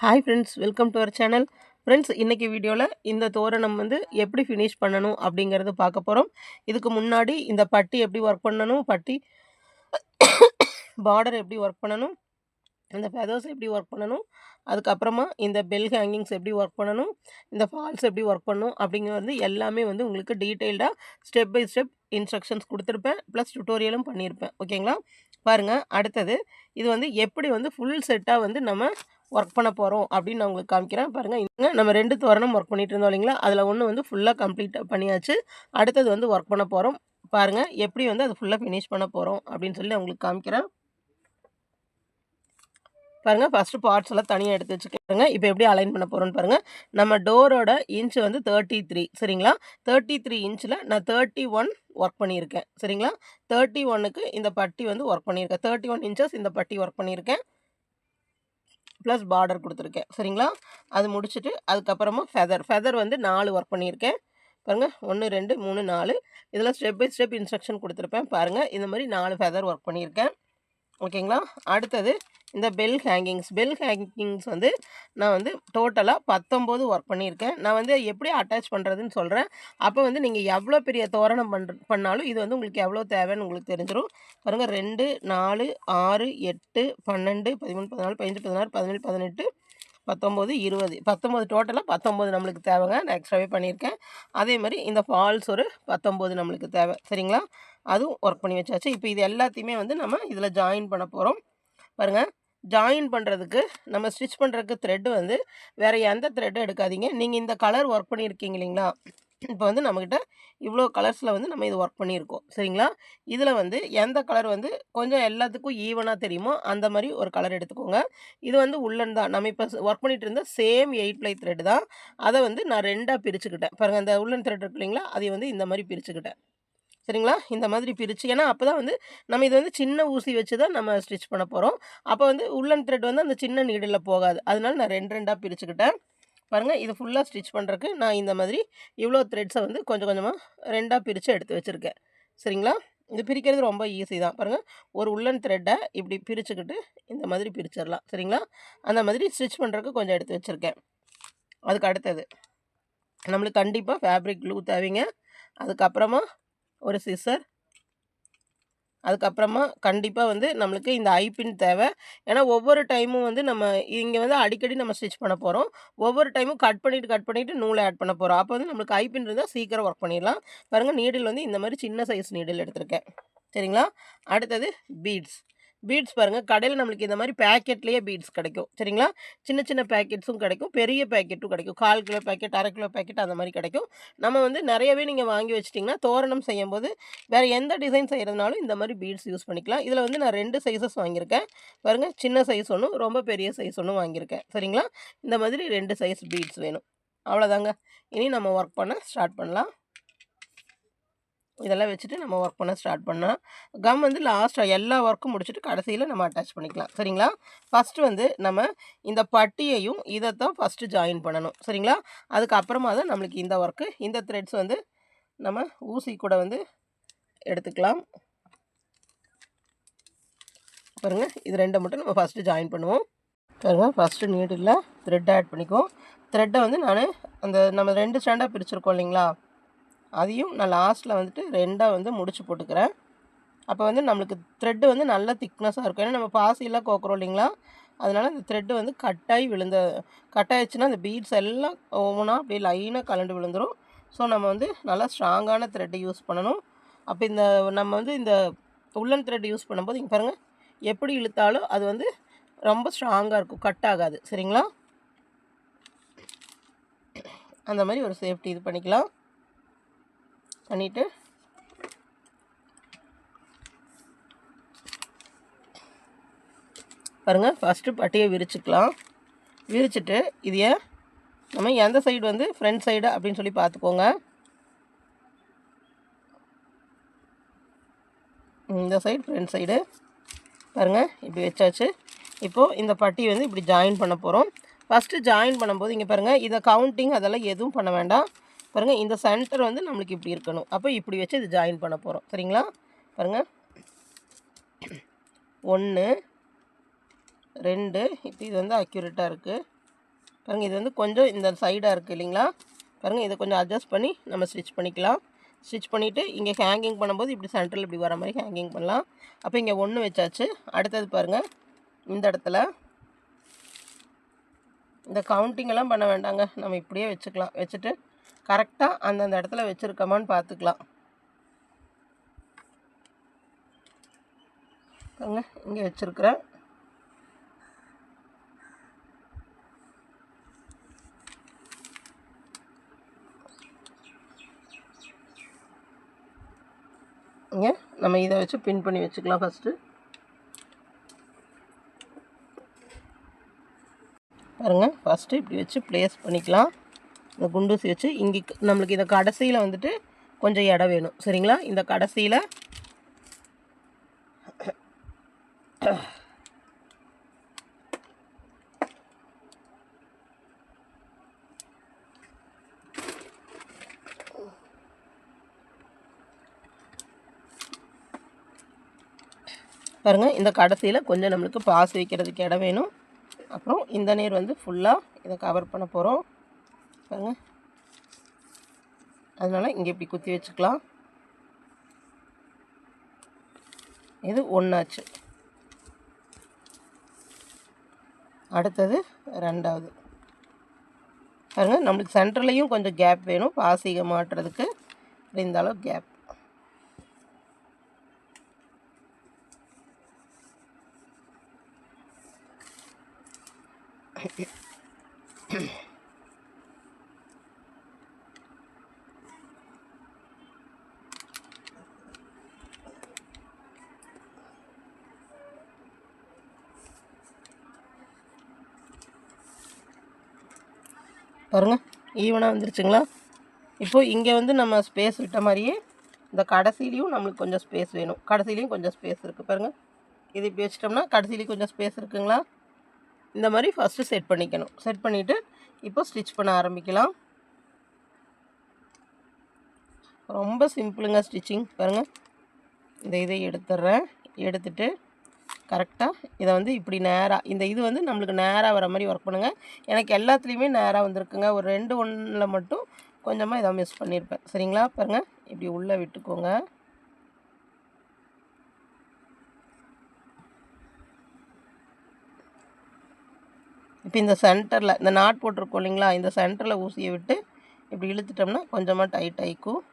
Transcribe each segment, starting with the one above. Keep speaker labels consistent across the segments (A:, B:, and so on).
A: Hi friends, welcome to our channel. Friends, இன்றைக்கி வீடியோவில் இந்த தோரணம் எப்படி ஃபினிஷ் பண்ணணும் அப்படிங்கிறது பார்க்க போகிறோம். இதுக்கு முன்னாடி இந்த பட்டி எப்படி ஒர்க் பண்ணணும், பட்டி பார்டர் எப்படி ஒர்க் பண்ணணும், இந்த ஃபெதர்ஸ் எப்படி ஒர்க் பண்ணணும், அதுக்கப்புறமா இந்த பெல் ஹேங்கிங்ஸ் எப்படி ஒர்க் பண்ணணும், இந்த ஃபால்ஸ் எப்படி ஒர்க் பண்ணணும் அப்படிங்கிறது எல்லாமே உங்களுக்கு டீட்டெயில்டாக ஸ்டெப் பை ஸ்டெப் இன்ஸ்ட்ரக்ஷன்ஸ் கொடுத்துருப்பேன். ப்ளஸ் டுட்டோரியலும் பண்ணியிருப்பேன். ஓகேங்களா? பாருங்கள், அடுத்தது இது எப்படி ஃபுல் செட்டாக நம்ம ஒர்க் பண்ண போகிறோம் அப்படின்னு நான் உங்களுக்கு காமிக்கிறேன். பாருங்கள், இங்கே நம்ம 2 தோரணம் ஒர்க் பண்ணிட்டு இருந்தோம் இல்லைங்களா? அதில் ஒன்று ஃபுல்லாக கம்ப்ளீட் பண்ணியாச்சு. அடுத்தது ஒர்க் பண்ண போகிறோம். பாருங்கள், எப்படி அது ஃபுல்லாக ஃபினிஷ் பண்ண போகிறோம் அப்படின்னு சொல்லி நான் உங்களுக்கு காமிக்கிறேன். பாருங்கள், ஃபஸ்ட்டு பார்ட்ஸ் எல்லாம் தனியாக எடுத்து வச்சுக்கோங்க. இப்போ எப்படி அலைன் பண்ண போகிறோன்னு பாருங்கள். நம்ம டோரோட இன்ச் 33, சரிங்களா? 33 இன்ச்சில் நான் 31 ஒர்க் பண்ணியிருக்கேன், சரிங்களா? 31க்கு இந்த பட்டி ஒர்க் பண்ணியிருக்கேன். 31 இன்ச்சஸ் இந்த பட்டி ஒர்க் பண்ணியிருக்கேன். ப்ளஸ் பார்டர் கொடுத்துருக்கேன், சரிங்களா? அது முடிச்சுட்டு அதுக்கப்புறமா ஃபெதர் 4 ஒர்க் பண்ணியிருக்கேன். பாருங்கள், 1 2 3 4 இதில் ஸ்டெப் பை ஸ்டெப் இன்ஸ்ட்ரக்ஷன் கொடுத்துருப்பேன். பாருங்கள், இந்த மாதிரி 4 ஃபெதர் ஒர்க் பண்ணியிருக்கேன். ஓகேங்களா? அடுத்தது இந்த பெல் ஹேங்கிங்ஸ் நான் டோட்டலாக 19 ஒர்க் பண்ணியிருக்கேன். நான் எப்படி அட்டாச் பண்ணுறதுன்னு சொல்கிறேன். அப்போ நீங்கள் எவ்வளோ பெரிய தோரணம் பண்ணாலும் இது உங்களுக்கு எவ்வளோ தேவைன்னு உங்களுக்கு தெரிஞ்சிடும். பாருங்கள், 2 4 6 8 12 13 14 15 16 17 18 19 20 19 டோட்டலாக 19 நம்மளுக்கு தேவைங்க. நான் எக்ஸ்ட்ராவே பண்ணியிருக்கேன். அதே மாதிரி இந்த ஃபால்ஸ் ஒரு 19 நம்மளுக்கு தேவை, சரிங்களா? அதுவும் ஒர்க் பண்ணி வச்சாச்சு. இப்போ இது எல்லாத்தையுமே நம்ம இதில் ஜாயின் பண்ண போகிறோம். பாருங்கள், ஜாயின் பண்ணுறதுக்கு நம்ம ஸ்டிச் பண்ணுறதுக்கு த்ரெட்டு வேறு எந்த த்ரெட்டும் எடுக்காதீங்க. நீங்கள் இந்த கலர் ஒர்க் பண்ணியிருக்கீங்க இல்லைங்களா? இப்போ நம்மக்கிட்ட இவ்வளோ கலர்ஸில் நம்ம இது ஒர்க் பண்ணியிருக்கோம், சரிங்களா? இதில் எந்த கலர் கொஞ்சம் எல்லாத்துக்கும் ஈவனாக தெரியுமோ அந்த மாதிரி ஒரு கலர் எடுத்துக்கோங்க. இது உள்ளன் தான். நம்ம இப்போ ஒர்க் பண்ணிகிட்டு இருந்த சேம் 8 ப்ளை த்ரெட் தான். அதை நான் 2ஆக பிரிச்சுக்கிட்டேன். பாருங்கள், அந்த உள்ளன் த்ரெட் இருக்கு இல்லைங்களா? அதை இந்த மாதிரி பிரிச்சுக்கிட்டேன், சரிங்களா? இந்த மாதிரி பிரித்து, ஏன்னா அப்போ தான் நம்ம இது சின்ன ஊசி வச்சு தான் நம்ம ஸ்டிச் பண்ண போகிறோம். அப்போ உள்ளன் த்ரெட் அந்த சின்ன நீடில் போகாது. அதனால நான் 2 பிரிச்சுக்கிட்டேன். பாருங்கள், இது ஃபுல்லாக ஸ்டிச் பண்ணுறதுக்கு நான் இந்த மாதிரி இவ்வளோ த்ரெட்ஸை கொஞ்சம் கொஞ்சமாக 2ஆக பிரித்து எடுத்து வச்சுருக்கேன், சரிங்களா? இது பிரிக்கிறது ரொம்ப ஈஸி தான். பாருங்கள், ஒரு உள்ளன் த்ரெட்டை இப்படி பிரிச்சுக்கிட்டு இந்த மாதிரி பிரிச்சிடலாம், சரிங்களா? அந்த மாதிரி ஸ்டிச் பண்ணுறதுக்கு கொஞ்சம் எடுத்து வச்சுருக்கேன். அதுக்கு அடுத்தது நம்மளுக்கு கண்டிப்பாக ஃபேப்ரிக் க்ளூ தேவைங்க. அதுக்கப்புறமா ஒரு சிசர், அதுக்கப்புறமா கண்டிப்பாக நம்மளுக்கு இந்த ஐபின் தேவை. ஏன்னா ஒவ்வொரு டைமும் நம்ம இங்கே அடிக்கடி நம்ம ஸ்டிச் பண்ண போகிறோம். ஒவ்வொரு டைமும் கட் பண்ணிவிட்டு நூலை ஆட் பண்ண போகிறோம். அப்போ நம்மளுக்கு ஐபின் இருந்தால் சீக்கிரம் ஒர்க் பண்ணிடலாம். பாருங்கள், நீடில் இந்த மாதிரி சின்ன சைஸ் நீடில் எடுத்திருக்கேன், சரிங்களா? அடுத்தது பீட்ஸ் பாருங்கள், கடையில் நம்மளுக்கு இந்த மாதிரி பேக்கெட்லேயே பீட்ஸ் கிடைக்கும், சரிங்களா? சின்ன சின்ன பேக்கெட்ஸும் கிடைக்கும், பெரிய பேக்கெட்டும் கிடைக்கும். 1/4 கிலோ பேக்கெட், 1/2 கிலோ பேக்கெட் அந்த மாதிரி கிடைக்கும். நம்ம நிறையவே நீங்கள் வாங்கி வச்சிட்டிங்கன்னா தோரணம் செய்யும்போது வேறு எந்த டிசைன் செய்கிறதுனாலும் இந்த மாதிரி பீட்ஸ் யூஸ் பண்ணிக்கலாம். இதில் நான் 2 சைஸஸ் வாங்கியிருக்கேன். பாருங்கள், சின்ன சைஸ் ஒன்றும், ரொம்ப பெரிய சைஸ் ஒன்றும் வாங்கியிருக்கேன், சரிங்களா? இந்த மாதிரி 2 சைஸ் பீட்ஸ் வேணும். அவ்வளோதாங்க. இனி நம்ம ஒர்க் பண்ண ஸ்டார்ட் பண்ணலாம். இதெல்லாம் வச்சுட்டு நம்ம ஒர்க் பண்ண ஸ்டார்ட் பண்ணோம். கம் லாஸ்ட்டாக எல்லா ஒர்க்கும் முடிச்சுட்டு கடைசியில் நம்ம அட்டாச் பண்ணிக்கலாம், சரிங்களா? ஃபஸ்ட்டு நம்ம இந்த பட்டியையும் இதைத்தான் ஃபஸ்ட்டு ஜாயின் பண்ணணும், சரிங்களா? அதுக்கப்புறமா தான் நம்மளுக்கு இந்த ஒர்க்கு. இந்த த்ரெட்ஸ் நம்ம ஊசி கூட எடுத்துக்கலாம். பாருங்கள், இது 2 மட்டும் நம்ம ஃபஸ்ட்டு ஜாயின் பண்ணுவோம். பாருங்கள், ஃபஸ்ட்டு நீடில் த்ரெட் ஆட் பண்ணிக்குவோம். த்ரெட்டை நான் அந்த நம்ம 2 ஸ்டாண்டாக பிரிச்சுருக்கோம் இல்லைங்களா? அதையும் நான் லாஸ்ட்டில் 2ஆக முடிச்சு போட்டுக்கிறேன். அப்போ நம்மளுக்கு த்ரெட்டு நல்ல திக்னஸாக இருக்கும். ஏன்னா நம்ம பாசியெல்லாம் கோக்குறோம் இல்லைங்களா? அதனால் அந்த த்ரெட்டு கட் ஆயிடுச்சுன்னா அந்த பீட்ஸ் எல்லாம் ஒவ்வொன்றா அப்படியே லைனாக கலண்டு விழுந்துடும். ஸோ நம்ம நல்லா ஸ்ட்ராங்கான த்ரெட்டை யூஸ் பண்ணணும். அப்போ நம்ம இந்த உள்ளன் த்ரெட் யூஸ் பண்ணும்போது இங்கே பாருங்கள், எப்படி இழுத்தாலும் அது ரொம்ப ஸ்ட்ராங்காக இருக்கும், கட் ஆகாது, சரிங்களா? அந்த மாதிரி ஒரு சேஃப்டி இது பண்ணிக்கலாம். பண்ணிவிட்டு பாருங்கள், ஃபஸ்ட்டு பட்டியை விரிச்சுக்கலாம். விரிச்சிட்டு இதையை நம்ம எந்த சைடு ஃப்ரண்ட் சைடு அப்படின்னு சொல்லி பார்த்துக்கோங்க. இந்த சைடு ஃப்ரண்ட் சைடு. பாருங்கள், இப்படி வச்சாச்சு. இப்போது இந்த பட்டி இப்படி ஜாயின் பண்ண போகிறோம். ஃபஸ்ட்டு ஜாயின் பண்ணும்போது இங்கே பாருங்கள், இதை கவுண்டிங் அதெல்லாம் எதுவும் பண்ண வேண்டாம். பாருங்கள், இந்த சென்டர் நம்மளுக்கு இப்படி இருக்கணும். அப்போ இப்படி வச்சு இது ஜாயின் பண்ண போகிறோம், சரிங்களா? பாருங்கள், 1 2 இப்போ இது அக்யூரேட்டாக இருக்குது. பாருங்கள், இது வந்து கொஞ்சம் இந்த சைடாக இருக்குது இல்லைங்களா? பாருங்கள், இதை கொஞ்சம் அட்ஜஸ்ட் பண்ணி நம்ம ஸ்டிச் பண்ணிக்கலாம். ஸ்டிச் பண்ணிவிட்டு இங்கே ஹேங்கிங் பண்ணும்போது இப்படி சென்டரில் இப்படி வர மாதிரி ஹேங்கிங் பண்ணலாம். அப்போ இங்கே 1 வச்சாச்சு. அடுத்தது பாருங்கள், இந்த இடத்துல இந்த கவுண்டிங்கெல்லாம் பண்ண வேண்டாங்க, நம்ம இப்படியே வச்சுக்கலாம். வச்சுட்டு கரெக்டாக அந்தந்த இடத்துல வச்சுருக்கோமான்னு பார்த்துக்கலாம். பாருங்க, இங்கே வச்சுருக்கிறேன். இங்கே நம்ம இதை வச்சு பின் பண்ணி வச்சுக்கலாம். ஃபஸ்ட்டு பாருங்கள், ஃபஸ்ட்டு இப்படி வச்சு ப்ளேஸ் பண்ணிக்கலாம். இந்த குண்டூசி வச்சு இங்கே நம்மளுக்கு இந்த கடைசியில் வந்துட்டு கொஞ்சம் இடம் வேணும். சரிங்களா? இந்த கடைசியில் பாருங்கள், இந்த கடைசியில் கொஞ்சம் நம்மளுக்கு பாசி வைக்கிறதுக்கு இடம் வேணும். அப்புறம் இந்த நேர் வந்து ஃபுல்லாக இதை கவர் பண்ண போகிறோம். பாருங்கள், அதனால் இங்கே இப்படி குத்தி வச்சுக்கலாம். இது 1 ஆச்சு. அடுத்தது 2வது. பாருங்கள், நம்மளுக்கு சென்டர்லேயும் கொஞ்சம் கேப் வேணும் பாசிகை மாட்டுறதுக்கு. இந்த அளவு கேப். பாருங்கள், ஈவனாக வந்துருச்சுங்களா? இப்போது இங்கே வந்து நம்ம ஸ்பேஸ் விட்ட மாதிரியே இந்த கடைசிலையும் நம்மளுக்கு கொஞ்சம் ஸ்பேஸ் வேணும். கடைசிலையும் கொஞ்சம் ஸ்பேஸ் இருக்குது. பாருங்கள், இது இப்படி வச்சிட்டோம்னா கடைசிலையும் கொஞ்சம் ஸ்பேஸ் இருக்குங்களா? இந்த மாதிரி ஃபஸ்ட்டு செட் பண்ணிக்கணும். செட் பண்ணிவிட்டு இப்போ ஸ்டிச் பண்ண ஆரம்பிக்கலாம். ரொம்ப சிம்பிளுங்க ஸ்டிச்சிங். பாருங்கள், இந்த இதை எடுத்துடுறேன். எடுத்துட்டு கரெக்டாக இதை வந்து இப்படி நேராக இந்த இது வந்து நம்மளுக்கு நேராக வர மாதிரி ஒர்க் பண்ணுங்கள். எனக்கு எல்லாத்துலேயுமே நேராக வந்திருக்குங்க. ஒரு 2-1 மட்டும் கொஞ்சமாக இதை மிஸ் பண்ணியிருப்பேன். சரிங்களா? பாருங்கள், இப்படி உள்ளே விட்டுக்கோங்க. இப்போ இந்த சென்டரில் இந்த நாட் போட்டிருக்கோம் இல்லைங்களா? இந்த சென்டரில் ஊசியை விட்டு இப்படி இழுத்துட்டோம்னா கொஞ்சமாக டைட் ஆகிக்கும்.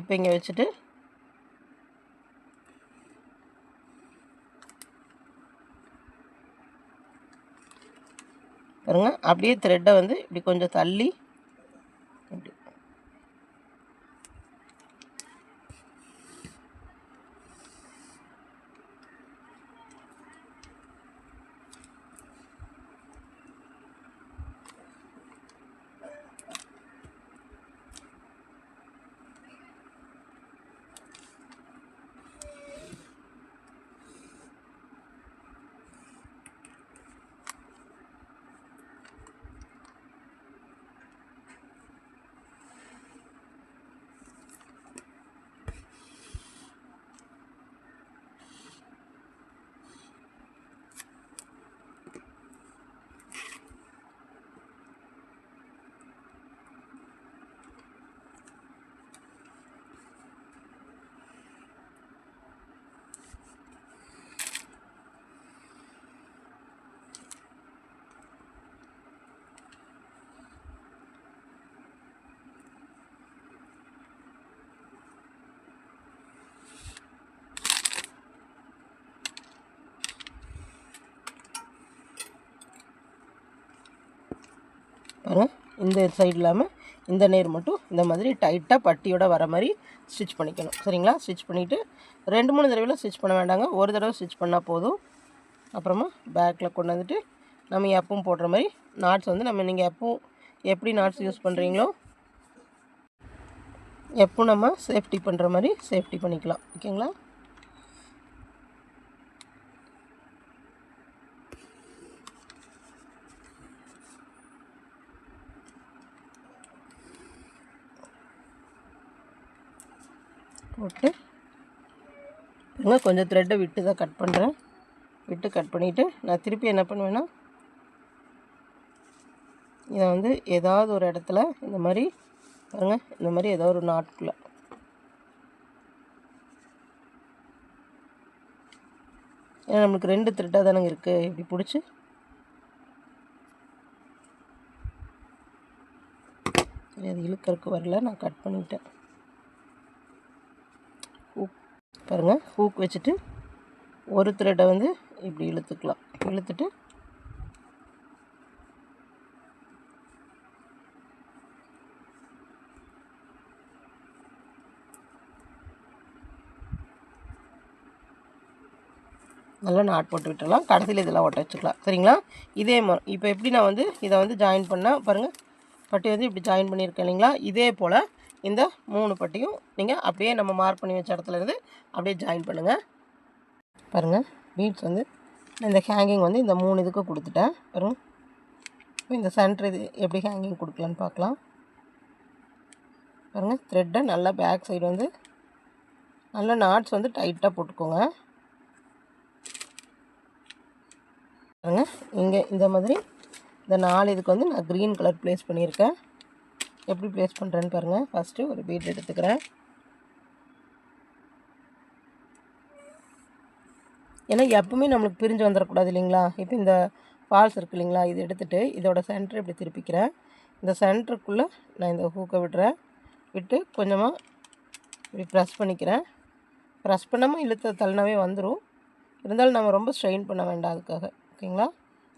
A: இப்போ இங்கே வச்சுட்டு பாருங்கள், அப்படியே த்ரெட்டை வந்து இப்படி கொஞ்சம் தள்ளி இப்படி பாருங்கள், இந்த சைடு இல்லாமல் இந்த நேர் மட்டும் இந்த மாதிரி டைட்டாக பட்டியோட வர மாதிரி ஸ்டிச் பண்ணிக்கணும். சரிங்களா? ஸ்டிச் பண்ணிவிட்டு 2-3 தடவையில் ஸ்டிச் பண்ண வேண்டாங்க. ஒரு தடவை ஸ்டிச் பண்ணால் போதும். அப்புறமா பேக்கில் கொண்டு வந்துட்டு நம்ம எப்பவும் போடுற மாதிரி நாட்ஸ் வந்து நீங்கள் எப்பவும் எப்படி நாட்ஸ் யூஸ் பண்ணுறீங்களோ எப்பவும் நம்ம சேஃப்டி பண்ணுற மாதிரி சேஃப்டி பண்ணிக்கலாம். ஓகேங்களா? போட்டு கொஞ்சம் த்ரெட்டை விட்டு தான் கட் பண்ணுறேன். விட்டு கட் பண்ணிவிட்டு நான் திருப்பி என்ன பண்ணுவேன்னா இதை வந்து ஏதாவது ஒரு இடத்துல இந்த மாதிரி பாருங்கள், இந்த மாதிரி ஏதாவது ஒரு நாட்குள்ளே ஏன்னா நம்மளுக்கு 2 த்ரெட்டாக தானங்க இருக்குது. இப்படி பிடிச்சி சரி, அது இழுக்கறக்கு வரல, நான் கட் பண்ணிட்டேன். ஹூக் பாருங்கள், ஹூக் வச்சுட்டு ஒரு த்ரெட்டை வந்து இப்படி இழுத்துக்கலாம். இழுத்துட்டு நல்லா நாட் போட்டு விட்டுடலாம். கடைசியில் இதெல்லாம் ஒட்ட வச்சுக்கலாம். சரிங்களா? இதே மாதிரி இப்போ எப்படி நான் வந்து இதை வந்து ஜாயின் பண்ணால் பாருங்கள், பட்டி வந்து இப்படி ஜாயின் பண்ணியிருக்கேன் இல்லைங்களா? இதே போல் இந்த 3 பட்டியும் நீங்கள் அப்படியே நம்ம மார்க் பண்ணி வச்ச இடத்துலேருந்து அப்படியே ஜாயின் பண்ணுங்கள். பாருங்கள், பீட்ஸ் வந்து இந்த ஹேங்கிங் வந்து இந்த 3 இதுக்கு கொடுத்துட்டேன். பாருங்கள், இப்போ இந்த சென்டர் இது எப்படி ஹேங்கிங் கொடுக்கலான்னு பார்க்கலாம். பாருங்கள், த்ரெட்டை நல்லா பேக் சைடு வந்து நல்லா நாட்ஸ் வந்து டைட்டாக போட்டுக்கோங்க. பாருங்கள், இங்கே இந்த மாதிரி இந்த 4 இதுக்கு வந்து நான் க்ரீன் கலர் ப்ளேஸ் பண்ணியிருக்கேன். எப்படி ப்ளேஸ் பண்ணுறேன்னு பாருங்கள். ஃபஸ்ட்டு ஒரு பீட் எடுத்துக்கிறேன். ஏன்னா எப்பவுமே நம்மளுக்கு பிரிஞ்சு வந்துடக்கூடாது இல்லைங்களா? இப்போ இந்த ஃபால்ஸ் இருக்குது இல்லைங்களா? இது எடுத்துகிட்டு இதோட சென்டர் இப்படி திருப்பிக்கிறேன். இந்த சென்டருக்குள்ளே நான் இந்த ஹூக்கை விடுறேன். விட்டு கொஞ்சமாக இப்படி ப்ரெஸ் பண்ணிக்கிறேன். ப்ரெஸ் பண்ணாமல் இழுத்த தள்ளினாவே வந்துடும். இருந்தாலும் நம்ம ரொம்ப ஸ்ட்ரெயின் பண்ண வேண்டாம் அதுக்காக. ஓகேங்களா?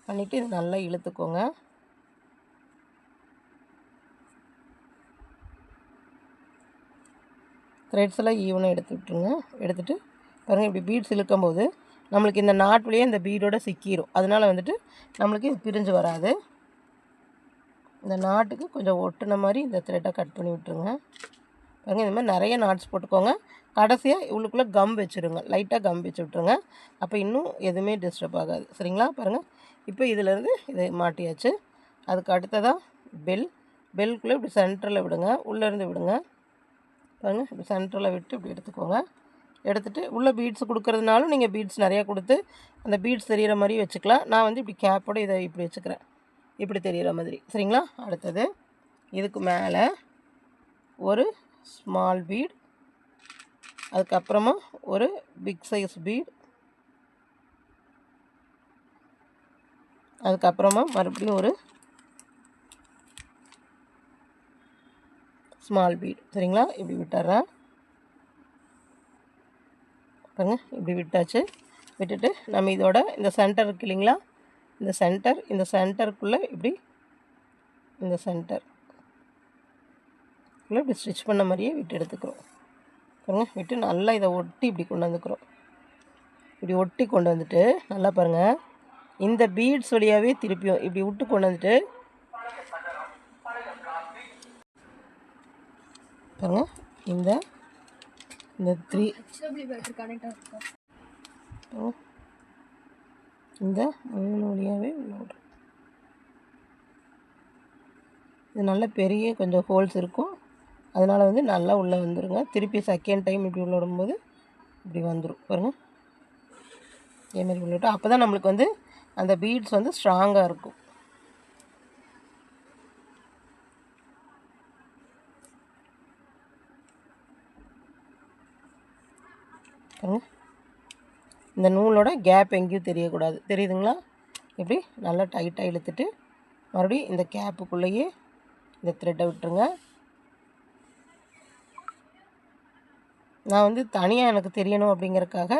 A: பண்ணிவிட்டு இது நல்லா இழுத்துக்கோங்க. த்ரெட்ஸ் எல்லாம் ஈவனாக எடுத்து விட்டுருங்க. எடுத்துகிட்டு பாருங்கள், இப்படி பீட்ஸ் இழுக்கும்போது நம்மளுக்கு இந்த நாட்லேயே இந்த பீடோட சிக்கிடும். அதனால் வந்துட்டு நம்மளுக்கு இது பிரிஞ்சு வராது. இந்த நாட்டுக்கு கொஞ்சம் ஒட்டுன மாதிரி இந்த த்ரெட்டை கட் பண்ணி விட்டுருங்க. பாருங்கள், இந்த மாதிரி நிறைய நாட்ஸ் போட்டுக்கோங்க. கடைசியாக உள்ளுக்குள்ளே கம் வச்சுருங்க. லைட்டாக கம் வச்சு விட்ருங்க. அப்போ இன்னும் எதுவுமே டிஸ்டர்ப் ஆகாது. சரிங்களா? பாருங்கள், இப்போ இதிலேருந்து இதை மாட்டியாச்சு. அதுக்கு அடுத்ததாக பெல்க்குள்ளே இப்படி சென்டரில் விடுங்க. உள்ளேருந்து விடுங்க. பாருங்கள், இப்படி சென்டரில் விட்டு இப்படி எடுத்துக்கோங்க. எடுத்துகிட்டு உள்ளே பீட்ஸ் கொடுக்குறதுனாலும் நீங்கள் பீட்ஸ் நிறையா கொடுத்து அந்த பீட்ஸ் தெரிகிற மாதிரி வச்சுக்கலாம். நான் வந்து இப்படி கேப்போடு இதை இப்படி வச்சுக்கிறேன், இப்படி தெரிகிற மாதிரி. சரிங்களா? அடுத்தது இதுக்கு மேலே ஒரு ஸ்மால் பீட், அதுக்கப்புறமா ஒரு பிக் சைஸ் பீட், அதுக்கப்புறமா மறுபடியும் ஒரு ஸ்மால் பீட். சரிங்களா? இப்படி விட்டுறேன். பாருங்க, இப்படி விட்டாச்சு. விட்டுட்டு நம்ம இதோட இந்த சென்டர் இருக்கு இல்லைங்களா? இந்த சென்டருக்குள்ளே இப்படி இந்த சென்டருக்குள்ளே இப்படி ஸ்டிச் பண்ண மாதிரியே விட்டு எடுத்துக்கிறோம். பாருங்கள், விட்டு நல்லா இதை ஒட்டி இப்படி கொண்டு வந்துக்கிறோம். இப்படி ஒட்டி கொண்டு வந்துட்டு நல்லா பாருங்கள், இந்த பீட்ஸ் வழியாகவே திருப்பியும் இப்படி விட்டு கொண்டு வந்துட்டு பாருங்கள், இந்த 3 இந்த 3 வழியாகவே உள்ள விட்றோம். இது நல்ல பெரிய கொஞ்சம் ஹோல்ஸ் இருக்கும். அதனால் வந்து நல்லா உள்ளே வந்துடுங்க. திருப்பி செகண்ட் டைம் இப்படி உள்ள விடும்போது இப்படி வந்துடும். பாருங்கள், இதேமாரி உள்ள விட்டு அப்போ தான் நம்மளுக்கு வந்து அந்த பீட்ஸ் வந்து ஸ்ட்ராங்காக இருக்கும். பாருங்கள், இந்த நூலோட கேப் எங்கேயும் தெரியக்கூடாது. தெரியுதுங்களா? இப்படி நல்லா டைட்டாக இழுத்துட்டு மறுபடியும் இந்த கேப்புக்குள்ளேயே இந்த த்ரெட்டை விட்டுருங்க. நான் வந்து தனியாக எனக்கு தெரியணும் அப்படிங்கிறதுக்காக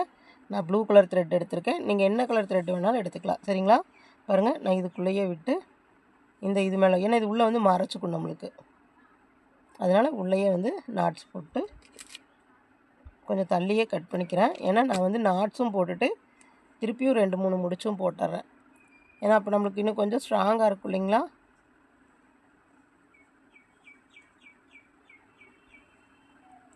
A: நான் ப்ளூ கலர் த்ரெட் எடுத்திருக்கேன். நீங்கள் என்ன கலர் த்ரெட் வேணாலும் எடுத்துக்கலாம். சரிங்களா? பாருங்கள், நான் இதுக்குள்ளேயே விட்டு இந்த இது மேலே, ஏன்னா இது உள்ளே வந்து மறைச்சிக்கும் நம்மளுக்கு, அதனால் உள்ளேயே வந்து நாட்ஸ் போட்டு கொஞ்சம் தள்ளியே கட் பண்ணிக்கிறேன். ஏன்னா நான் வந்து நாட்ஸும் போட்டுட்டு திருப்பியும் 2-3 முடிச்சும் போட்டுறேன். ஏன்னா அப்போ நம்மளுக்கு இன்னும் கொஞ்சம் ஸ்ட்ராங்காக இருக்கும் இல்லைங்களா?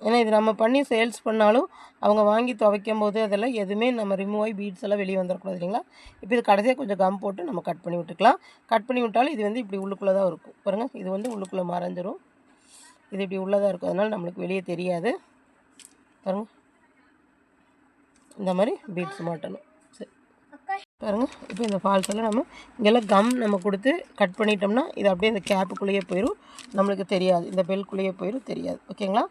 A: ஏன்னா இது நம்ம பண்ணி சேல்ஸ் பண்ணாலும் அவங்க வாங்கி துவைக்கும் போது அதெல்லாம் எதுவுமே நம்ம ரிமூவ் ஆகி பீட்ஸ் எல்லாம் வெளியே வந்துடக்கூடாது இல்லைங்களா? இப்போ இது கடைசியாக கொஞ்சம் கம் போட்டு நம்ம கட் பண்ணி விட்டுக்கலாம். கட் பண்ணி விட்டாலும் இது வந்து இப்படி உள்ளுக்குள்ளே தான் இருக்கும். பாருங்கள், இது வந்து உள்ளுக்குள்ளே மறைஞ்சிரும். இது இப்படி உள்ளே தான் இருக்கும். அதனால் நம்மளுக்கு வெளியே தெரியாது. பாருங்கள், இந்த மாதிரி பீட்ஸ் மாட்டணும். சரி, பாருங்கள். இப்போ இந்த ஃபால்ஸ் எல்லாம் நம்ம இங்கெல்லாம் கம் நம்ம கொடுத்து கட் பண்ணிட்டோம்னா இது அப்படியே இந்த கேப்புக்குள்ளேயே போயிடும், நம்மளுக்கு தெரியாது, இந்த பெல்க்குள்ளேயே போயிடும், தெரியாது. ஓகேங்களா?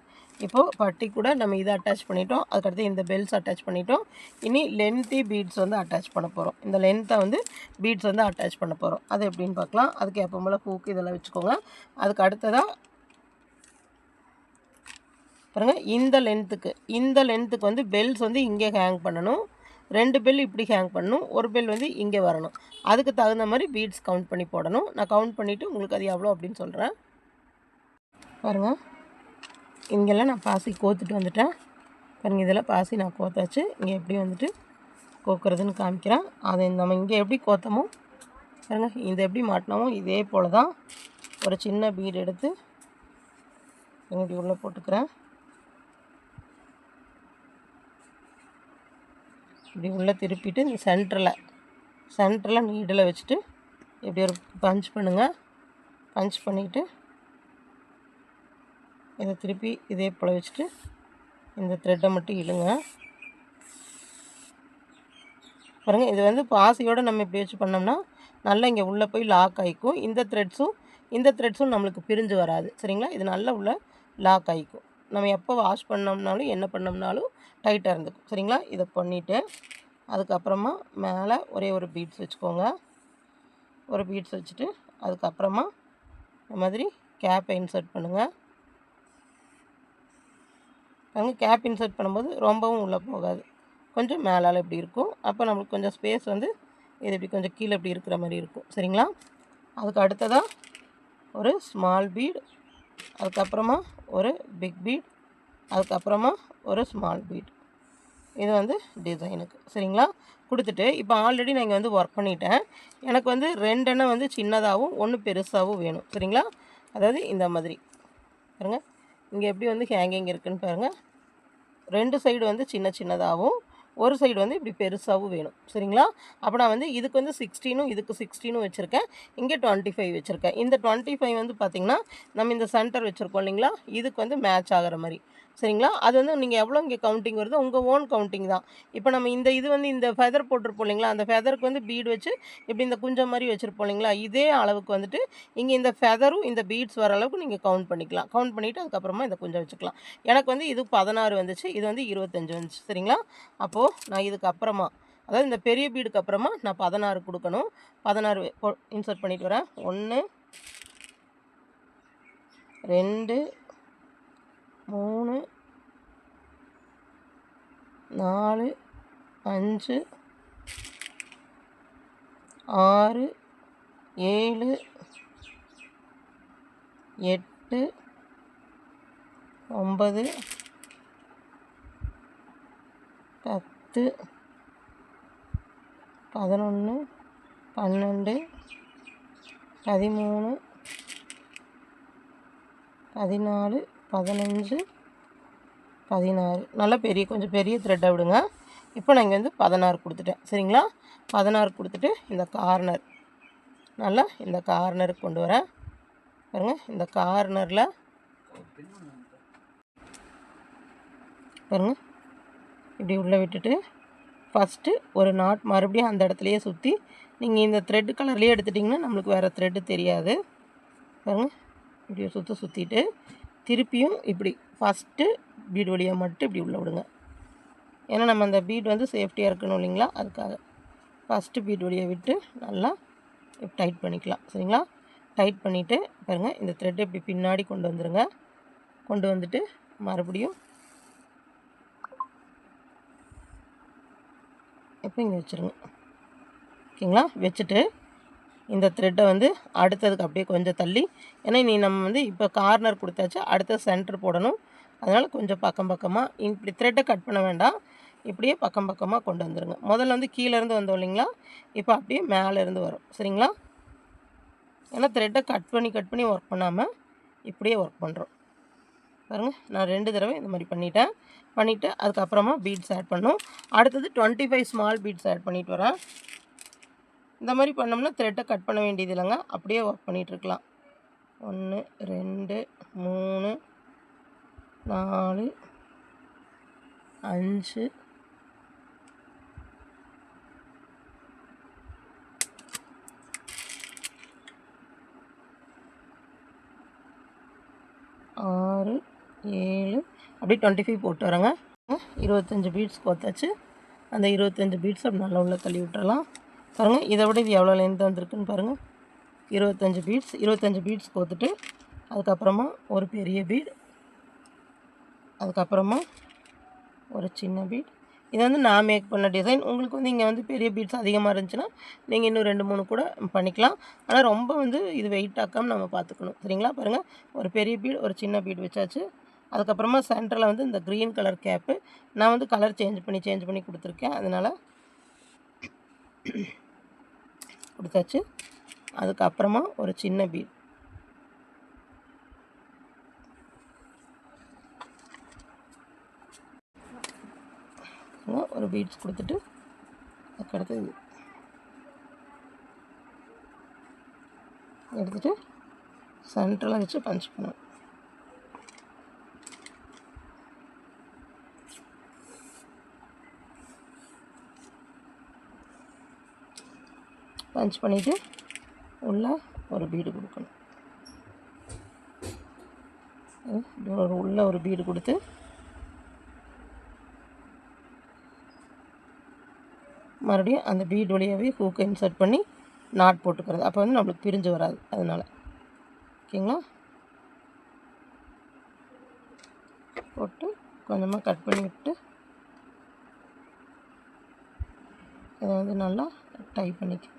A: இப்போது பட்டி கூட நம்ம இதை அட்டாச் பண்ணிட்டோம், அதுக்கடுத்து இந்த பெல்ஸ் அட்டாச் பண்ணிட்டோம். இனி லென்த்தி பீட்ஸ் வந்து அட்டாச் பண்ண போகிறோம். இந்த லென்த்தை வந்து பீட்ஸ் வந்து அட்டாச் பண்ண போகிறோம். அது எப்படின்னு பார்க்கலாம். அதுக்கு எப்போ போல் ஹூக்கு இதெல்லாம் வச்சுக்கோங்க. அதுக்கு அடுத்ததாக பாருங்கள், இந்த லென்த்துக்கு வந்து பெல்ஸ் வந்து இங்கே ஹேங் பண்ணணும். 2 பெல் இப்படி ஹேங் பண்ணணும், ஒரு பெல் வந்து இங்கே வரணும். அதுக்கு தகுந்த மாதிரி பீட்ஸ் கவுண்ட் பண்ணி போடணும். நான் கவுண்ட் பண்ணிவிட்டு உங்களுக்கு அது எவ்வளோ அப்படின்னு சொல்கிறேன். பாருங்கள், இங்கெல்லாம் நான் பாசி கோத்துட்டு வந்துட்டேன். பாருங்கள், இதெல்லாம் பாசி நான் கோத்தாச்சு. இங்கே எப்படி வந்துட்டு கோக்குறதுன்னு காமிக்கிறேன். அதை நம்ம இங்கே எப்படி கோத்தமோ பாருங்கள், இதை எப்படி மாட்டினோமோ இதே போல் தான் ஒரு சின்ன பீடு எடுத்து இப்படி உள்ளே போட்டுக்கிறேன். இப்படி உள்ளே திருப்பிட்டு இந்த சென்டரில் நீடில் வச்சுட்டு இப்படி ஒரு பஞ்ச் பண்ணுங்கள். பஞ்ச் பண்ணிவிட்டு இதை திருப்பி இதே போல் வச்சுட்டு இந்த த்ரெட்டை மட்டும் இழுங்க. பாருங்கள், இது வந்து பாசியோடு நம்ம இப்படி வச்சு பண்ணோம்னா நல்லா இங்கே உள்ளே போய் லாக் ஆகிக்கும். இந்த த்ரெட்ஸும் நம்மளுக்கு பிரிஞ்சு வராது. சரிங்களா? இது நல்லா உள்ள லாக் ஆகிக்கும். நம்ம எப்போ வாஷ் பண்ணோம்னாலும் என்ன பண்ணோம்னாலும் டைட்டாக இருந்துக்கும். சரிங்களா? இதை பண்ணிவிட்டு அதுக்கப்புறமா மேலே ஒரே ஒரு பீட்ஸ் வச்சுக்கோங்க. ஒரு பீட்ஸ் வச்சுட்டு அதுக்கப்புறமா இந்த மாதிரி கேப்பை இன்சர்ட் பண்ணுங்கள். பாருங்கள், கேப் இன்சர்ட் பண்ணும்போது ரொம்பவும் உள்ளே போகாது, கொஞ்சம் மேலால் இப்படி இருக்கும். அப்போ நம்மளுக்கு கொஞ்சம் ஸ்பேஸ் வந்து இது இப்படி கொஞ்சம் கீழே இப்படி இருக்கிற மாதிரி இருக்கும். சரிங்களா? அதுக்கு அடுத்ததாக ஒரு ஸ்மால் பீட், அதுக்கப்புறமா ஒரு பிக் பீட், அதுக்கப்புறமா ஒரு ஸ்மால் பீட். இது வந்து டிசைனுக்கு. சரிங்களா? கொடுத்துட்டு இப்போ ஆல்ரெடி நான் இங்கே வந்து ஒர்க் பண்ணிட்டேன். எனக்கு வந்து 2 எண்ணெய் வந்து சின்னதாகவும் 1 பெருசாகவும் வேணும். சரிங்களா? அதாவது இந்த மாதிரி பாருங்கள், இங்கே எப்படி வந்து ஹேங்கிங் இருக்குதுன்னு பாருங்கள். 2 சைடு வந்து சின்னதாகவும் ஒரு சைடு வந்து இப்படி பெருசாகவும் வேணும். சரிங்களா? அப்போ நான் வந்து இதுக்கு வந்து 16ம் இதுக்கு 16ம் வச்சுருக்கேன். இங்கே 25 வச்சுருக்கேன். இந்த 25 வந்து பார்த்திங்கன்னா நம்ம இந்த சென்டர் வச்சுருக்கோம் இல்லைங்களா, இதுக்கு வந்து மேட்ச் ஆகிற மாதிரி. சரிங்களா? அது வந்து நீங்கள் எவ்வளோ இங்கே கவுண்டிங் வருதோ உங்கள் ஓன் கவுண்டிங் தான். இப்போ நம்ம இது வந்து இந்த ஃபெதர் போட்டிருப்போம் இல்லைங்களா, அந்த ஃபெதருக்கு வந்து பீடு வச்சு இப்படி இந்த குஞ்சம் மாதிரி வச்சுருப்போம் இல்லைங்களா, இதே அளவுக்கு வந்துட்டு இங்கே இந்த ஃபெதரும் இந்த பீட்ஸ் வர அளவுக்கு நீங்கள் கவுண்ட் பண்ணிக்கலாம். கவுண்ட் பண்ணிவிட்டு அதுக்கப்புறமா இந்த குஞ்சம் வச்சுக்கலாம். எனக்கு வந்து இது 16 வந்துச்சு, இது வந்து 25 வந்துச்சு. சரிங்களா? அப்போது நான் இதுக்கு அப்புறமா, அதாவது இந்த பெரிய பீடுக்கு அப்புறமா நான் 16 கொடுக்கணும். 16 இன்சர்ட் பண்ணிட்டு வரேன். 1 2 3 4 5 6 7 8 9 10 11 12 13 14 15 16 நல்லா கொஞ்சம் பெரிய த்ரெட்டை விடுங்க. இப்போ நான் இங்கே வந்து 16 கொடுத்துட்டேன். சரிங்களா? 16 கொடுத்துட்டு இந்த கார்னர் நல்லா இந்த கார்னருக்கு கொண்டு வரேன். பாருங்கள், இந்த கார்னரில் பாருங்கள் இப்படி உள்ளே விட்டுட்டு ஃபஸ்ட்டு ஒரு நாட் மறுபடியும் அந்த இடத்துலையே சுற்றி, நீங்கள் இந்த த்ரெட் கலர்லேயே எடுத்துட்டிங்கன்னா நம்மளுக்கு வேறு த்ரெட்டு தெரியாது. பாருங்கள், இப்படி சுற்றிட்டு திருப்பியும் இப்படி ஃபஸ்ட்டு பீட் வழியாக மட்டும் இப்படி உள்ளே விடுங்க. ஏன்னா நம்ம அந்த பீட் வந்து சேஃப்டியாக இருக்கணும் இல்லைங்களா, அதுக்காக ஃபஸ்ட்டு பீட் வழியாக விட்டு நல்லா டைட் பண்ணிக்கலாம். சரிங்களா? டைட் பண்ணிவிட்டு பாருங்கள், இந்த த்ரெட்டை இப்படி பின்னாடி கொண்டு வந்துடுங்க. கொண்டு வந்துட்டு மறுபடியும் இப்போ இங்கே வச்சுருங்க. ஓகேங்களா? வச்சுட்டு இந்த த்ரெட்டை வந்து அடுத்ததுக்கு அப்படியே கொஞ்சம் தள்ளி, ஏன்னா நம்ம வந்து இப்போ கார்னர் கொடுத்தாச்சு, அடுத்த சென்டர் போடணும். அதனால் கொஞ்சம் பக்கமாக இப்படி த்ரெட்டை கட் பண்ண வேண்டாம், இப்படியே பக்கமாக கொண்டு வந்துடுங்க. முதல்ல வந்து கீழேருந்து வந்தோம் இல்லைங்களா, இப்போ அப்படியே மேலேருந்து வரும். சரிங்களா? ஏன்னா த்ரெட்டை கட் பண்ணி ஒர்க் பண்ணாமல் இப்படியே ஒர்க் பண்ணுறோம். பாருங்கள், நான் 2 தடவை இந்த மாதிரி பண்ணிவிட்டு அதுக்கப்புறமா பீட்ஸ் ஆட் பண்ணணும். அடுத்தது 25 ஸ்மால் பீட்ஸ் ஆட் பண்ணிட்டு வரேன். இந்த மாதிரி பண்ணோம்னா த்ரெட்டை கட் பண்ண வேண்டியது இல்லைங்க, அப்படியே ஒர்க் பண்ணிகிட்ருக்கலாம். 1 2 3 4 5 7 அப்படியே 25 போட்டு வரேங்க. 25 பீட்ஸ் கோத்தாச்சு. அந்த 25 பீட்ஸ் அப்படி நல்லா உள்ள தள்ளி விட்டுறலாம். பாருங்கள், இதை விட இது எவ்வளோ லென்த் வந்திருக்குன்னு பாருங்கள். 25 பீட்ஸ் கோத்துட்டு அதுக்கப்புறமா ஒரு பெரிய பீட், அதுக்கப்புறமா ஒரு சின்ன பீட். இதை வந்து நான் மேக் பண்ண டிசைன். உங்களுக்கு வந்து இங்கே வந்து பெரிய பீட்ஸ் அதிகமாக இருந்துச்சுன்னா நீங்கள் இன்னும் 2-3 கூட பண்ணிக்கலாம். ஆனால் ரொம்ப வந்து இது வெயிட் ஆக்காமல் நம்ம பார்த்துக்கணும். சரிங்களா? பாருங்கள், ஒரு பெரிய பீட் ஒரு சின்ன பீட் வச்சாச்சு. அதுக்கப்புறமா சென்டரில் வந்து இந்த க்ரீன் கலர் கேப்பு நான் வந்து கலர் சேஞ்ச் பண்ணி கொடுத்துருக்கேன், அதனால் கொடுத்தாச்சு. அதுக்கப்புறமா ஒரு சின்ன பீட், ஒரு பீட்ஸ் கொடுத்துட்டு அதுக்கடுத்து எடுத்துகிட்டு சென்டரில் வச்சு பஞ்ச் பண்ணுவேன். பஞ்ச் பண்ணிவிட்டு உள்ள ஒரு பீடு கொடுக்கணும். உள்ள ஒரு பீடு கொடுத்து மறுபடியும் அந்த பீட் வழியாகவே ஹூக்கை இன்சர்ட் பண்ணி நாட் போட்டுக்கிறது. அப்போ வந்து நம்மளுக்கு பிரிஞ்சு வராது. அதனால் ஓகேங்களா? போட்டு கொஞ்சமாக கட் பண்ணி விட்டு இதை வந்து நல்லா டை பண்ணிக்க.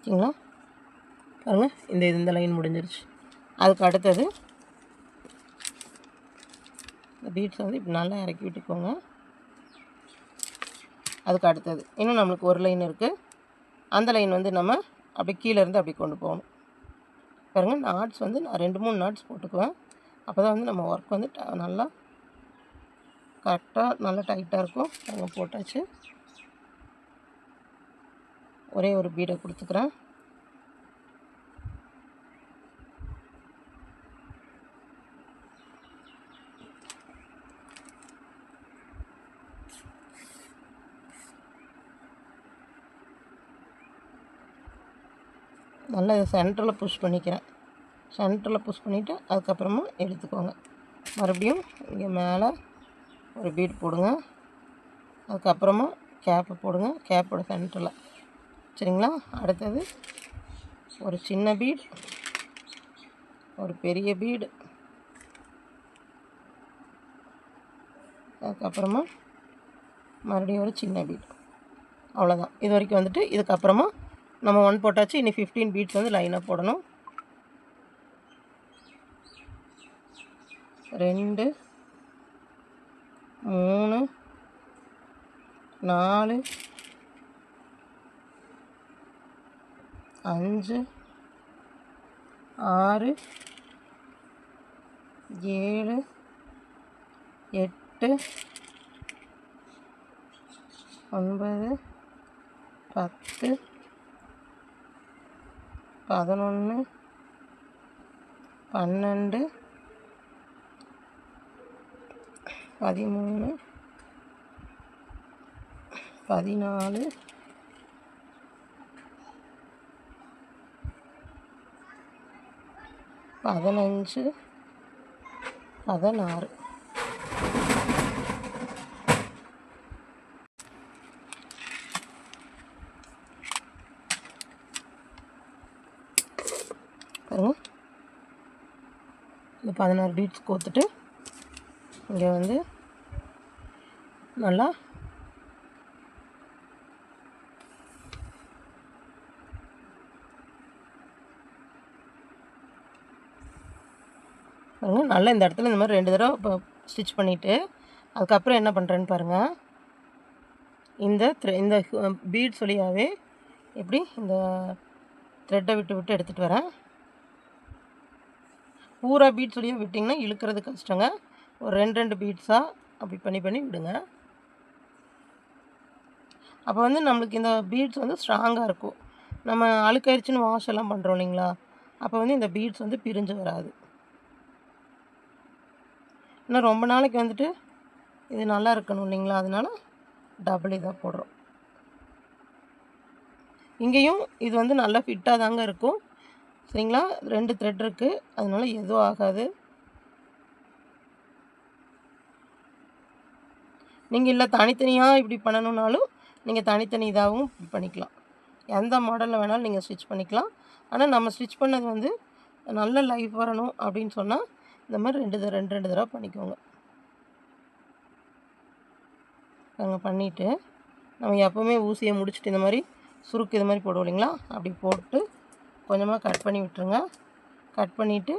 A: ஓகேங்களா? பாருங்கள், இந்த லைன் முடிஞ்சிருச்சு. அதுக்கு அடுத்தது இந்த பீட்ஸை வந்து இப்படி நல்லா இறக்கி விட்டுக்கோங்க. அதுக்கு அடுத்தது இன்னும் நம்மளுக்கு ஒரு லைன் இருக்குது. அந்த லைன் வந்து நம்ம அப்படி கீழேருந்து அப்படி கொண்டு போகணும். பாருங்கள், நாட்ஸ் வந்து நான் 2-3 நாட்ஸ் போட்டுக்குவேன். அப்போ தான் வந்து நம்ம ஒர்க் வந்து நல்லா கரெக்டாக நல்லா டைட்டாக இருக்கும். அங்கே போட்டாச்சு. ஒரே ஒரு பீடை கொடுத்துக்கிறேன். நல்லா இதை சென்டரில் புஷ் பண்ணிக்கிறேன். சென்டரில் புஷ் பண்ணிவிட்டு அதுக்கப்புறமா எடுத்துக்கோங்க. மறுபடியும் இங்கே மேலே ஒரு பீட் போடுங்க. அதுக்கப்புறமா கேப்பு போடுங்க, கேப்போட சென்டரில். சரிங்களா? அடுத்தது ஒரு சின்ன பீட், ஒரு பெரிய பீடு, அதுக்கப்புறமா மறுபடியும் ஒரு சின்ன பீட். அவ்வளோதான். இது வரைக்கும் வந்துட்டு இதுக்கப்புறமா நம்ம 1 போட்டாச்சு. இனி 15 பீட்ஸ் வந்து லைனாக போடணும். 2 3 4 5 6 7 8 9 10 11 12 13 14 15 16. பாருங்கள், இந்த 16 பீட்ஸ் கோத்துட்டு இங்கே வந்து நல்லா பாருங்கள், நல்லா இந்த இடத்துல இந்த மாதிரி 2 தடவை இப்போ ஸ்டிச் பண்ணிவிட்டு அதுக்கப்புறம் என்ன பண்ணுறேன்னு பாருங்கள். இந்த பீட்ஸ் வழியாகவே எப்படி இந்த த்ரெட்டை விட்டு எடுத்துகிட்டு வரேன். பூரா பீட்ஸ் வழியாக விட்டிங்கன்னா இழுக்கிறது கஷ்டங்க. ஒரு 2 பீட்ஸாக அப்படி பண்ணி விடுங்க. அப்போ வந்து நம்மளுக்கு இந்த பீட்ஸ் வந்து ஸ்ட்ராங்காக இருக்கும். நம்ம அழுக்காயிருச்சுன்னு வாஷ் எல்லாம் பண்ணுறோம் இல்லைங்களா, அப்போ வந்து இந்த பீட்ஸ் வந்து பிரிஞ்சு வராது. இன்னும் ரொம்ப நாளைக்கு வந்துட்டு இது நல்லா இருக்கணும் இல்லைங்களா, அதனால டபுள் இதாக போடுறோம். இங்கேயும் இது வந்து நல்லா ஃபிட்டாக தாங்க இருக்கும் சரிங்களா. 2 த்ரெட் இருக்குது, அதனால எதுவும் ஆகாது. நீங்கள் இல்லை தனித்தனியாக இப்படி பண்ணணுன்னாலும் நீங்கள் தனித்தனி இதாகவும் பண்ணிக்கலாம். எந்த மாடலில் வேணாலும் நீங்கள் ஸ்டிச் பண்ணிக்கலாம். ஆனால் நம்ம ஸ்டிச் பண்ணது வந்து நல்ல லைஃப் வரணும் அப்படின்னு சொன்னால் இந்த மாதிரி ரெண்டு தடவை பண்ணிக்கோங்க. நாங்கள் பண்ணிவிட்டு நம்ம எப்போவுமே ஊசியை முடிச்சுட்டு இந்த மாதிரி சுருக்கு இது மாதிரி போடுவோம் இல்லைங்களா, அப்படி போட்டு கொஞ்சமாக கட் பண்ணி விட்டுருங்க. கட் பண்ணிவிட்டு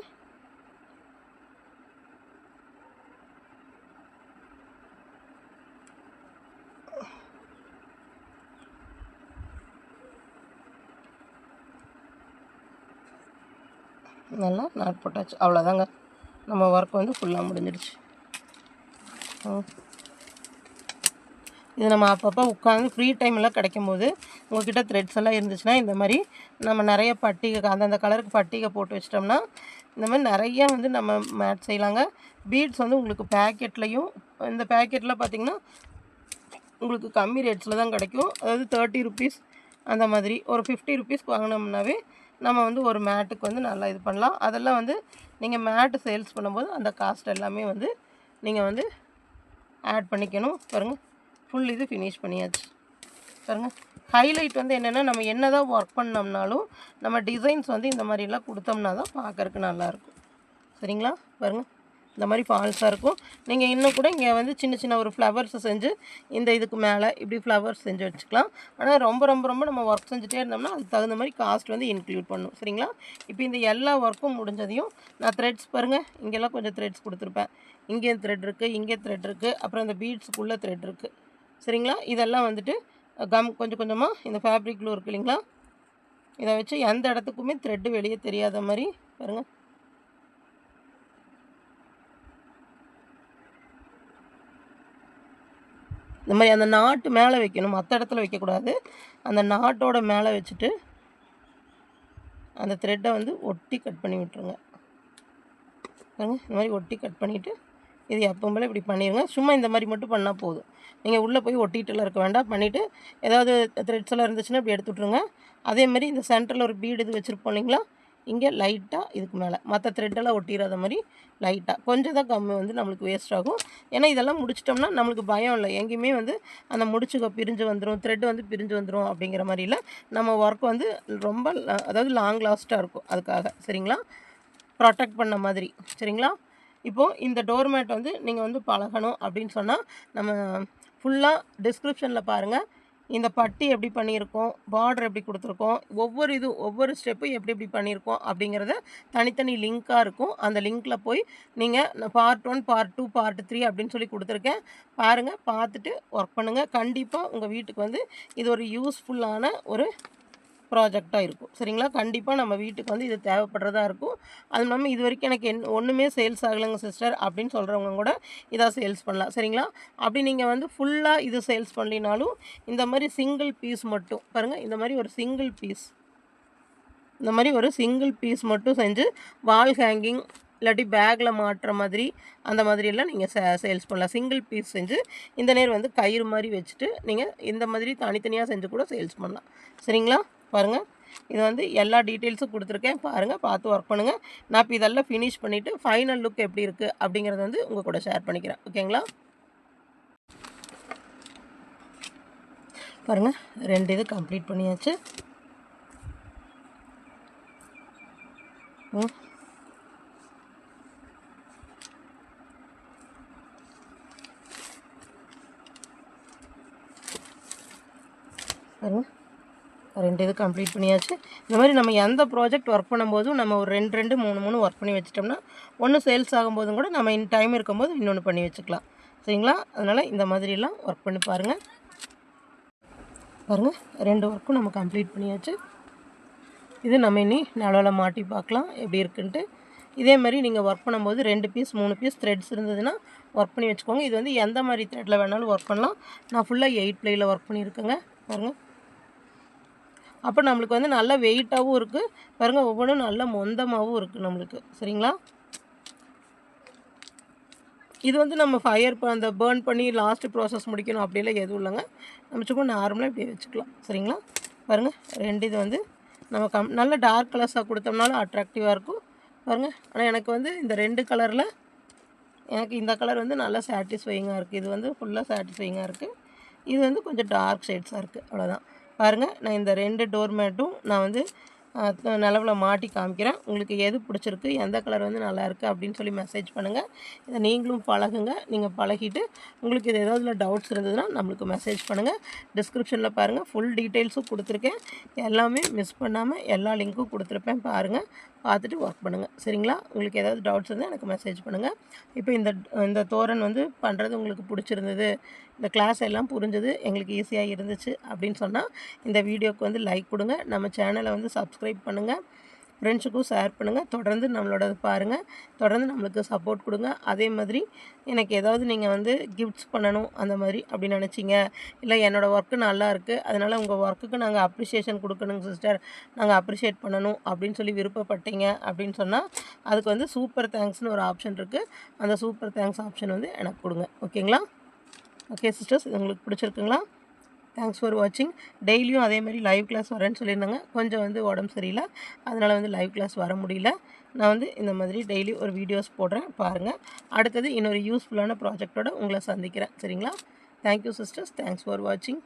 A: நல்லா நாட் போட்டாச்சு. அவ்வளோதாங்க, நம்ம ஒர்க் வந்து ஃபுல்லாக முடிஞ்சிடுச்சு. இது நம்ம அப்பப்போ உட்காந்து ஃப்ரீ டைமெல்லாம் கிடைக்கும் போது உங்கள்கிட்ட த்ரெட்ஸ் எல்லாம் இருந்துச்சுன்னா இந்த மாதிரி நம்ம நிறைய பட்டிகை அந்தந்த கலருக்கு பட்டிகை போட்டு வச்சிட்டோம்னா இந்த மாதிரி நிறையா வந்து நம்ம மேட் செய்யலாங்க. பீட்ஸ் வந்து உங்களுக்கு பேக்கெட்லேயும் இந்த பேக்கெட்டில் பார்த்திங்கன்னா உங்களுக்கு கம்மி ரேட்ஸில் தான் கிடைக்கும். அதாவது 30 ருபீஸ் அந்த மாதிரி ஒரு 50 ருபீஸ்க்கு வாங்கினோம்னாவே நம்ம வந்து ஒரு மேட்டுக்கு வந்து நல்லா இது பண்ணலாம். அதெல்லாம் வந்து நீங்கள் மேட்டு சேல்ஸ் பண்ணும்போது அந்த காஸ்ட் எல்லாமே வந்து நீங்கள் வந்து ஆட் பண்ணிக்கணும். பாருங்கள், ஃபுல் இது ஃபினிஷ் பண்ணியாச்சு. பாருங்கள், ஹைலைட் வந்து என்னென்னா நம்ம என்ன தான் ஒர்க் பண்ணோம்னாலும் நம்ம டிசைன்ஸ் வந்து இந்த மாதிரிலாம் கொடுத்தோம்னா தான் பார்க்குறக்கு நல்லாயிருக்கும் சரிங்களா. பாருங்கள், இந்த மாதிரி ஃபால்ஸாக இருக்கும். நீங்கள் இன்னும் கூட இங்கே வந்து சின்ன ஒரு ஃப்ளவர்ஸை செஞ்சு இந்த இதுக்கு மேலே இப்படி ஃப்ளவர்ஸ் செஞ்சு வச்சுக்கலாம். ஆனால் ரொம்ப நம்ம ஒர்க் செஞ்சுட்டே இருந்தோம்னா அதுக்கு தகுந்த மாதிரி காஸ்ட் வந்து இன்க்ளூட் பண்ணும் சரிங்களா. இப்போ இந்த எல்லா ஒர்க்கும் முடிஞ்சதையும் நான் த்ரெட்ஸ் பாருங்கள், இங்கெல்லாம் கொஞ்சம் த்ரெட்ஸ் கொடுத்துருப்பேன். இங்கேயும் த்ரெட் இருக்குது, இங்கே த்ரெட் இருக்குது, அப்புறம் இந்த பீட்ஸுக்குள்ளே த்ரெட் இருக்குது சரிங்களா. இதெல்லாம் வந்துட்டு கொஞ்சம் கொஞ்சமாக இந்த ஃபேப்ரிக் க்ளூ இருக்குது இல்லைங்களா, இதை வச்சு எந்த இடத்துக்குமே த்ரெட்டு வெளியே தெரியாத மாதிரி பாருங்கள். இந்த மாதிரி அந்த நாட்டு மேலே வைக்கணும், மற்ற இடத்துல வைக்கக்கூடாது. அந்த நாட்டோட மேலே வச்சுட்டு அந்த த்ரெட்டை வந்து ஒட்டி கட் பண்ணி விட்டுருங்க. இந்த மாதிரி ஒட்டி கட் பண்ணிவிட்டு இது எப்பவும் போல் இப்படி பண்ணிடுங்க. சும்மா இந்த மாதிரி மட்டும் பண்ணால் போதும். நீங்கள் உள்ளே போய் ஒட்டிகிட்டுலாம் இருக்க வேண்டாம். பண்ணிவிட்டு ஏதாவது த்ரெட்ஸ் எல்லாம் இருந்துச்சுன்னா இப்படி எடுத்து விட்ருங்க. அதேமாதிரி இந்த சென்டரில் ஒரு பீடு இது வச்சுருப்போம் இல்லைங்களா, இங்கே லைட்டாக இதுக்கு மேலே மற்ற த்ரெட்டெல்லாம் ஒட்டிடாத மாதிரி லைட்டாக கொஞ்சம் தான் கம்மி வந்து நம்மளுக்கு வேஸ்ட் ஆகும். ஏன்னா இதெல்லாம் முடிச்சிட்டோம்னா நம்மளுக்கு பயம் இல்லை, எங்கேயுமே வந்து அந்த முடிச்சுக்க பிரிஞ்சு வந்துடும், த்ரெட்டு வந்து பிரிஞ்சு வந்துடும் அப்படிங்கிற மாதிரி இல்லை. நம்ம ஒர்க் வந்து ரொம்ப அதாவது லாங் லாஸ்ட்டாக இருக்கும். அதுக்காக சரிங்களா, ப்ரொடெக்ட் பண்ண மாதிரி சரிங்களா. இப்போது இந்த டோர்மேட் வந்து நீங்கள் வந்து பழகணும் அப்படின்னு சொன்னால் நம்ம ஃபுல்லாக டிஸ்கிரிப்ஷனில் பாருங்கள். இந்த பட்டி எப்படி பண்ணியிருக்கோம், பார்டர் எப்படி கொடுத்துருக்கோம், ஒவ்வொரு ஸ்டெப்பும் எப்படி பண்ணியிருக்கோம் அப்படிங்கிறத தனித்தனி லிங்க்காக இருக்கும். அந்த லிங்க்கில் போய் நீங்கள் பார்ட் 1 பார்ட் 2 பார்ட் 3 அப்படின்னு சொல்லி கொடுத்துருக்கேன். பாருங்கள், பார்த்துட்டு ஒர்க் பண்ணுங்கள். கண்டிப்பாக உங்கள் வீட்டுக்கு வந்து இது ஒரு யூஸ்ஃபுல்லான ஒரு ப்ராஜெக்டாக இருக்கும் சரிங்களா. கண்டிப்பாக நம்ம வீட்டுக்கு வந்து இது தேவைப்படுறதா இருக்கும். அது இல்லாமல் இது வரைக்கும் எனக்கு ஒன்றுமே சேல்ஸ் ஆகலைங்க சிஸ்டர் அப்படின்னு சொல்கிறவங்க கூட இதாக சேல்ஸ் பண்ணலாம் சரிங்களா. அப்படி நீங்கள் வந்து ஃபுல்லாக இது சேல்ஸ் பண்ணலினாலும் இந்த மாதிரி சிங்கிள் பீஸ் மட்டும் பாருங்கள், இந்த மாதிரி ஒரு சிங்கிள் பீஸ் மட்டும் செஞ்சு வால் ஹேங்கிங் இல்லாட்டி பேக்கில் மாட்டுற மாதிரி அந்த மாதிரியெல்லாம் நீங்கள் சேல்ஸ் பண்ணலாம். சிங்கிள் பீஸ் செஞ்சு இந்த நேரம் வந்து கயிறு மாதிரி வச்சுட்டு நீங்கள் இந்த மாதிரி தனித்தனியாக செஞ்சு கூட சேல்ஸ் பண்ணலாம் சரிங்களா. பாருங்கள், இது வந்து எல்லா டீட்டெயில்ஸும் கொடுத்துருக்கேன். பாருங்கள், பார்த்து ஒர்க் பண்ணுங்கள். நான் இப்போ இதெல்லாம் ஃபினிஷ் பண்ணிவிட்டு ஃபைனல் லுக் எப்படி இருக்குது அப்படிங்கிறத வந்து உங்கள் கூட ஷேர் பண்ணிக்கிறேன் ஓகேங்களா. பாருங்கள், 2 இது கம்ப்ளீட் பண்ணியாச்சு. பாருங்கள், 2 இது கம்ப்ளீட் பண்ணியாச்சு. இந்த மாதிரி நம்ம எந்த ப்ராஜெக்ட் ஒர்க் பண்ணும்போதும் நம்ம ஒரு 2 3 ஒர்க் பண்ணி வச்சிட்டோம்னா ஒன்று சேல்ஸ் ஆகும்போதும் கூட நம்ம டைம் இருக்கும்போது இன்னொன்று பண்ணி வச்சுக்கலாம் சரிங்களா. அதனால் இந்த மாதிரிலாம் ஒர்க் பண்ணி பாருங்கள். 2 ஒர்க்கும் நம்ம கம்ப்ளீட் பண்ணியாச்சு. இது நம்ம இனி நிலவில் மாட்டி பார்க்கலாம் எப்படி இருக்குன்ட்டு. இதே மாதிரி நீங்கள் ஒர்க் பண்ணும்போது 2 பீஸ் 3 பீஸ் த்ரெட்ஸ் இருந்ததுன்னா ஒர்க் பண்ணி வச்சுக்கோங்க. இது வந்து எந்த மாதிரி த்ரெட்டில் வேணாலும் ஒர்க் பண்ணலாம். நான் ஃபுல்லாக 8 ப்ளையில் ஒர்க் பண்ணியிருக்கேங்க பாருங்கள். அப்போ நம்மளுக்கு வந்து நல்ல வெயிட்டாகவும் இருக்குது பாருங்கள், ஒவ்வொன்றும் நல்ல மொந்தமாகவும் இருக்குது நம்மளுக்கு. சரிங்களா? இது வந்து நம்ம அந்த பேர்ன் பண்ணி லாஸ்ட் ப்ராசஸ் முடிக்கணும் அப்படிலாம் எதுவும் இல்லைங்க. நம்ம சும்மா நார்மலாக இப்படி வச்சுக்கலாம். சரிங்களா? பாருங்கள், 2 இது வந்து நம்ம நல்ல டார்க் கலர்ஸாக கொடுத்தோம்னாலும் அட்ராக்டிவாக இருக்கும் பாருங்கள். ஆனால் எனக்கு வந்து இந்த 2 கலரில் எனக்கு இந்த கலர் வந்து நல்லா சாட்டிஸ்ஃபையிங்காக இருக்குது. இது வந்து ஃபுல்லாக சாட்டிஸ்ஃபையிங்காக இருக்குது. இது வந்து கொஞ்சம் டார்க் ஷேட்ஸாக இருக்குது, அவ்வளோதான். பாருங்கள், நான் இந்த 2 டோர் மேட்டும் நான் வந்து நிலவில் மாட்டி காமிக்கிறேன். உங்களுக்கு எது பிடிச்சிருக்கு, எந்த கலர் வந்து நல்லாயிருக்கு அப்படின்னு சொல்லி மெசேஜ் பண்ணுங்கள். இதை நீங்களும் பழகுங்க. நீங்கள் பழகிட்டு உங்களுக்கு இது ஏதாவது டவுட்ஸ் இருந்ததுன்னா நம்மளுக்கு மெசேஜ் பண்ணுங்கள். டிஸ்கிரிப்ஷனில் பாருங்கள், ஃபுல் டீட்டெயில்ஸும் கொடுத்துருக்கேன். எல்லாமே மிஸ் பண்ணாமல் எல்லா லிங்க்கும் கொடுத்துருப்பேன். பாருங்கள், பார்த்துட்டு ஒர்க் பண்ணுங்கள். சரிங்களா? உங்களுக்கு ஏதாவது டவுட்ஸ் இருந்தால் எனக்கு மெசேஜ் பண்ணுங்கள். இப்போ இந்த தோரன் வந்து பண்ணுறது உங்களுக்கு பிடிச்சிருந்தது, இந்த கிளாஸ் எல்லாம் புரிஞ்சது, எங்களுக்கு ஈஸியாக இருந்துச்சு அப்படின்னு சொன்னால் இந்த வீடியோக்கு வந்து லைக் கொடுங்க. நம்ம சேனலை வந்து சப்ஸ்கிரைப் பண்ணுங்கள். ஃப்ரெண்ட்ஸுக்கும் ஷேர் பண்ணுங்கள். தொடர்ந்து நம்மளோட பாருங்கள். தொடர்ந்து நம்மளுக்கு சப்போர்ட் கொடுங்க. அதே மாதிரி எனக்கு ஏதாவது நீங்கள் வந்து கிஃப்ட்ஸ் பண்ணணும் அந்த மாதிரி அப்படின்னு நினச்சிங்க, இல்லை என்னோடய ஒர்க்கு நல்லா இருக்குது, அதனால் உங்கள் ஒர்க்குக்கு நாங்கள் அப்ரிஷியேஷன் கொடுக்கணுங்க சிஸ்டர், நாங்கள் அப்ரிஷியேட் பண்ணணும் அப்படின்னு சொல்லி விருப்பப்பட்டீங்க அப்படின்னு சொன்னால் அதுக்கு வந்து சூப்பர் தேங்க்ஸ்னு ஒரு ஆப்ஷன் இருக்குது. அந்த சூப்பர் தேங்க்ஸ் ஆப்ஷன் வந்து எனக்கு கொடுங்க. ஓகேங்களா? ஓகே சிஸ்டர்ஸ், இது உங்களுக்கு பிடிச்சிருக்குங்களா? தேங்க்ஸ் ஃபார் வாட்சிங். டெய்லியும் அதேமாதிரி லைவ் கிளாஸ் வரேன்னு சொல்லியிருந்தாங்க. கொஞ்சம் வந்து உடம்பு சரியில்லை, அதனால் வந்து லைவ் கிளாஸ் வர முடியல. நான் வந்து இந்த மாதிரி டெய்லி ஒரு வீடியோஸ் போடுறேன் பாருங்கள். அடுத்தது இன்னொரு யூஸ்ஃபுல்லான ப்ராஜெக்டோட உங்களை சந்திக்கிறேன். சரிங்களா? Thank you sisters. தேங்க்ஸ் ஃபார் வாட்சிங்.